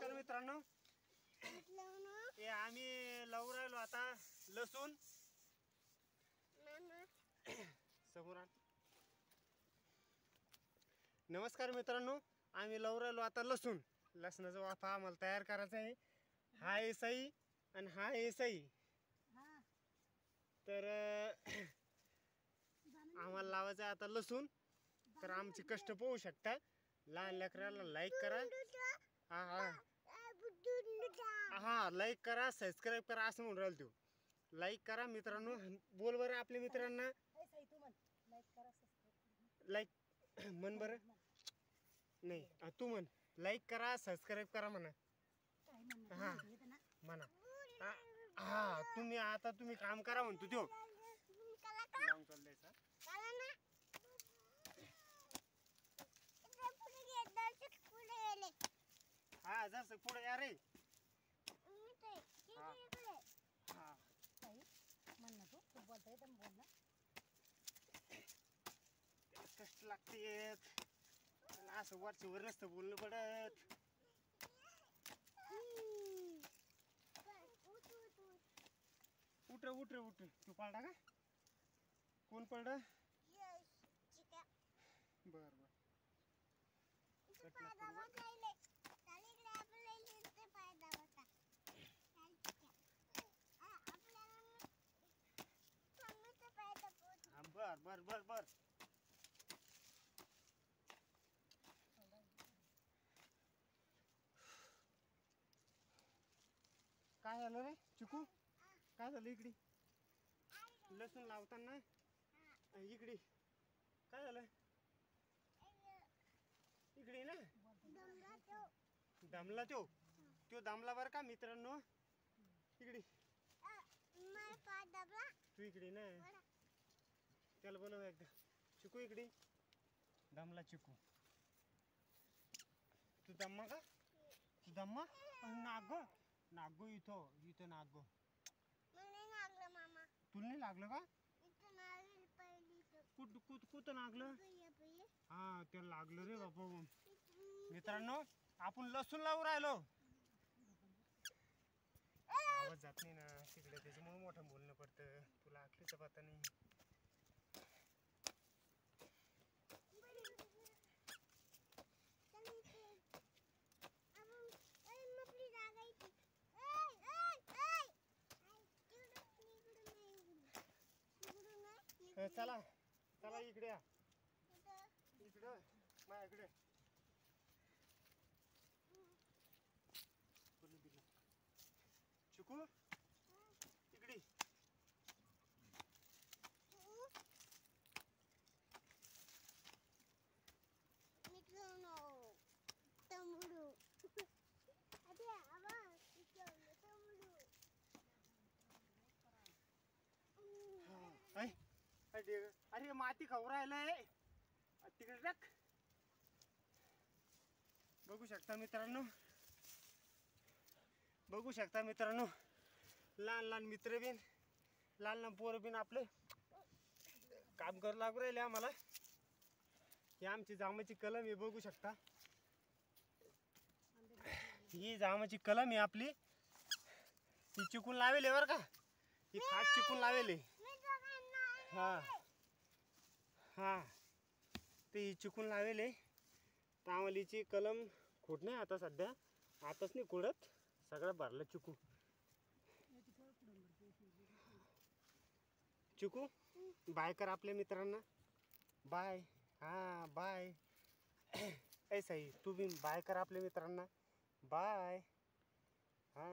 नमस्कार मित्रांनो, हे आम्ही लावून राहिलो आता लसूण समोर. नमस्कार मित्रांनो, आम्ही लावून राहिलो आता लसणाचा वाफा आम्हाला तयार करायचा आहे. हा आहे सई आणि हा आहे सई. तर आम्हाला लावायचं आता लसूण. तर आमचे कष्ट पाहू शकता. लहान लेकराला लाईक करा. हा लाईक करा, सबस्क्राईब करा असं म्हणून राहिलो. तो लाईक करा मित्रांनो. बोल बरं आपल्या मित्रांना लाईक म्हण बरं. नाही तू म्हण लाईक करा, सबस्क्राईब करा म्हणा. हा म्हणा. हा तुम्ही काम करा म्हणतो तो लावून चाललंय सर. हा जसं पुढे या रे. कष्ट लागते असं वरच्यावर नसतं बोलणं पडत. उठ उठ उठ. तू पडला का? कोण पडलं? बर बर. बर बर बर बर. काय झालं रे चिकू? काय झालं इकडे? लसूण लावताना इकडे काय झालं? इकडे ना दमला तो दमला बर का मित्रांनो. इकडे तू इकडे ना त्याला बोलव एकदा. चिकू इकडे दमला चिकू. तू दम्मा का? तू दम्मा? नागो इथं नागो. तुला नाही लागलं का? कुठं लागलं? हा त्याला लागलं रे बाबा. मित्रांनो आपण लसूण लावून राहिलो. आवाज जात नाही ना तिकडे, त्याच्यामुळे मोठं बोलणं पडतं. तुला आखलीचा पत्ता नाही. चला चला इकडे या. इकडं माझ्याकडे चिकू इकडे. अरे माती खाऊ राहिलंय तिकडे टाक. बघू शकता मित्रांनो लहान लहान मित्र बिन लहान लहान पोरं बिन आपले काम करू लागू राहिले आम्हाला. ही आमची जांभळाची कलम आहे. बघू शकता ही जांभळाची कलम आहे आपली. ही चिकून लावेल बरं का. ही खाट चिकून लावेल. हा हा ते ही चिकून लावेल. तांबलीची कलम खोट नाही आता सध्या. आताच नाही कुडत सगळं भरलं चिकू. चिकू बाय कर आपल्या मित्रांना. बाय. हा बाय. ऐसा ही तू बी बाय कर आपल्या मित्रांना. बाय. हा.